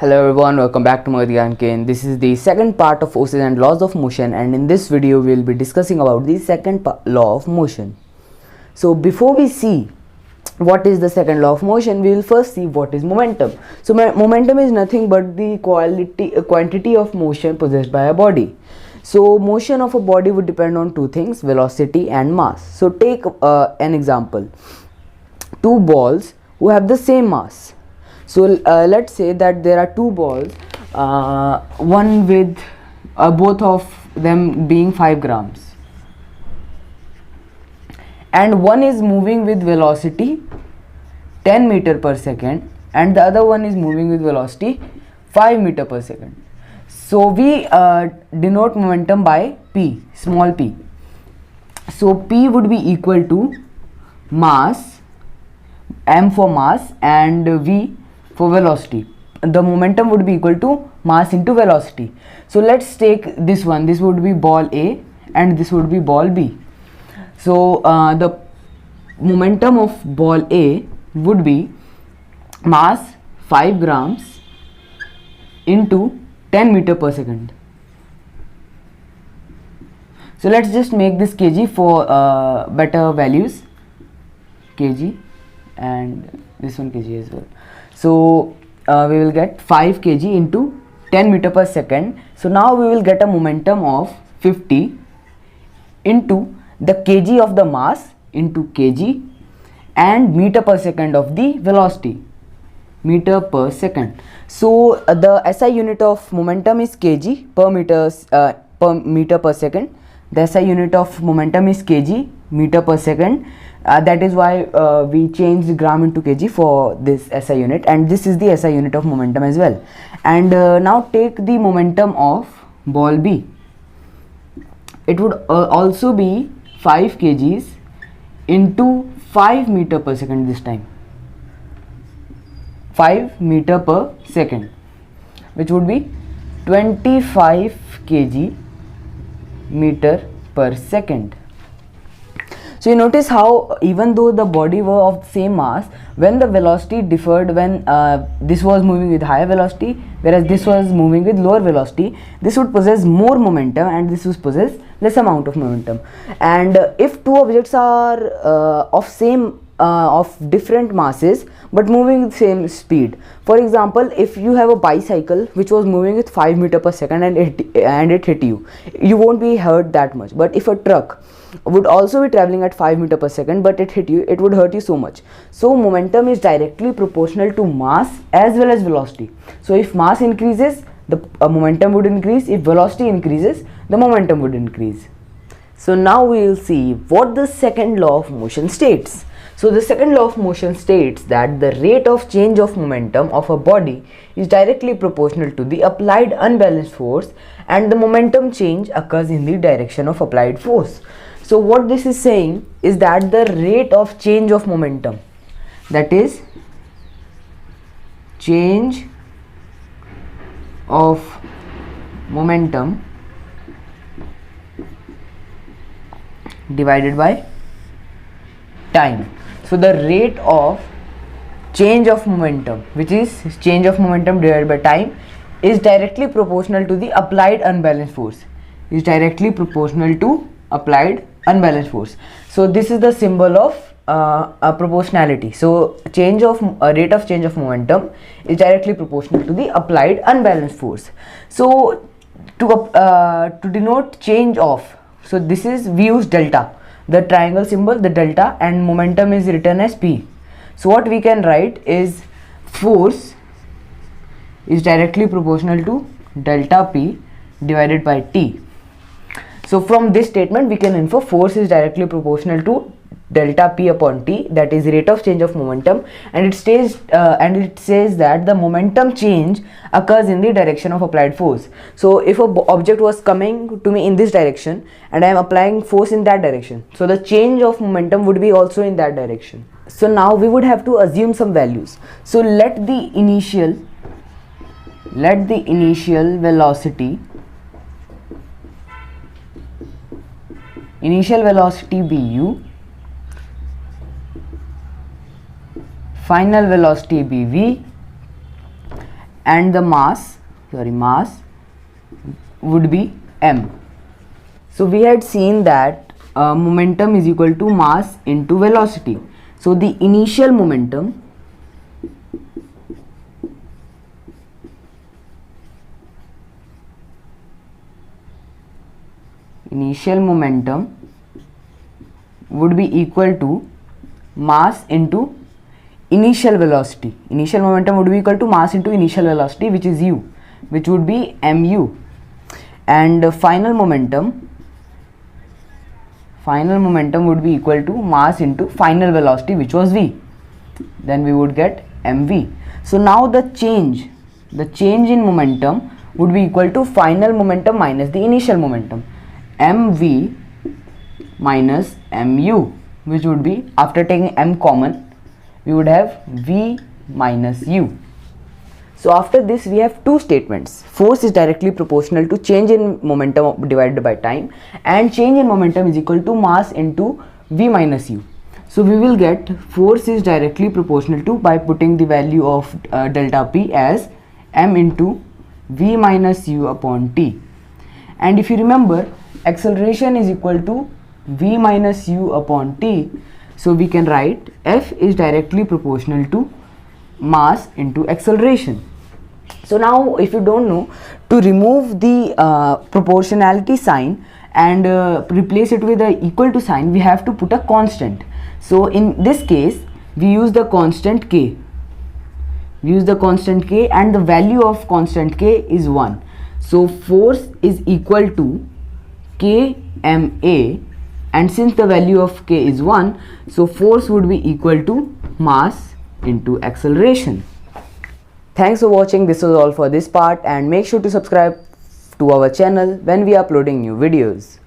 Hello everyone, welcome back to Magdian Kane. This is the second part of forces and laws of motion, and in this video we will be discussing about the second law of motion. So before we see what is the second law of motion, we will first see what is momentum. So momentum is nothing but the quantity of motion possessed by a body. So motion of a body would depend on two things, velocity and mass. So take an example, two balls who have the same mass. So let's say that there are two balls, one with both of them being 5 grams, and one is moving with velocity 10 meter per second and the other one is moving with velocity 5 meter per second. So we denote momentum by P, small p. So P would be equal to mass, M for mass, and V for velocity. The momentum would be equal to mass into velocity. So let's take this one. This would be ball A and this would be ball B. So the momentum of ball A would be mass 5 grams into 10 meter per second. So let's just make this kg for better values, kg, and this one kg as well. So we will get 5 kg into 10 meter per second. So now we will get a momentum of 50 into the kg of the mass into kg and meter per second of the velocity, meter per second. So the SI unit of momentum is kg per meter per second. The SI unit of momentum is kg meter per second. That is why we changed gram into kg for this SI unit, and this is the SI unit of momentum as well. And now take the momentum of ball B. It would also be 5 kgs into 5 meter per second this time, 5 meter per second, which would be 25 kg meter per second. So you notice how even though the body were of the same mass, when the velocity differed, when this was moving with higher velocity whereas this was moving with lower velocity, this would possess more momentum and this would possess less amount of momentum. And if two objects are of different masses but moving with same speed, for example, if you have a bicycle which was moving with 5 meter per second and it hit you, you won't be hurt that much. But if a truck would also be traveling at 5 meter per second but it hit you, it would hurt you so much. So momentum is directly proportional to mass as well as velocity. So if mass increases, the momentum would increase. If velocity increases, the momentum would increase. So now we will see what the second law of motion states. So the second law of motion states that the rate of change of momentum of a body is directly proportional to the applied unbalanced force, and the momentum change occurs in the direction of applied force. So what this is saying is that the rate of change of momentum, that is change of momentum divided by time. So the rate of change of momentum, which is change of momentum divided by time, is directly proportional to the applied unbalanced force, is directly proportional to applied unbalanced force. So this is the symbol of proportionality. So change of rate of change of momentum is directly proportional to the applied unbalanced force. So to denote change of, so this is, we use delta, the triangle symbol, the delta, and momentum is written as P. So what we can write is force is directly proportional to delta P divided by T. So from this statement we can infer force is directly proportional to delta P upon T, that is rate of change of momentum, and it says that the momentum change occurs in the direction of applied force. So if a object was coming to me in this direction and I am applying force in that direction, so the change of momentum would be also in that direction. So now we would have to assume some values. So let the initial velocity be u, final velocity be v, and the mass would be m. So we had seen that momentum is equal to mass into velocity. So the initial momentum would be equal to mass into initial velocity. Initial momentum would be equal to mass into initial velocity, which is u, which would be mu, and final momentum would be equal to mass into final velocity, which was v. Then we would get mv. So now the change in momentum would be equal to final momentum minus the initial momentum, mv minus mu, which would be, after taking m common, we would have v minus u. So after this we have two statements. Force is directly proportional to change in momentum divided by time, and change in momentum is equal to mass into v minus u. So we will get force is directly proportional to, by putting the value of delta p as m into v minus u upon t. And if you remember, acceleration is equal to v minus u upon t. So we can write F is directly proportional to mass into acceleration. So now if you don't know, to remove the proportionality sign and replace it with a equal to sign, we have to put a constant. So in this case we use the constant k. And the value of constant k is 1. So force is equal to kma, and since the value of k is 1, so force would be equal to mass into acceleration. Thanks for watching. This was all for this part, and make sure to subscribe to our channel when we are uploading new videos.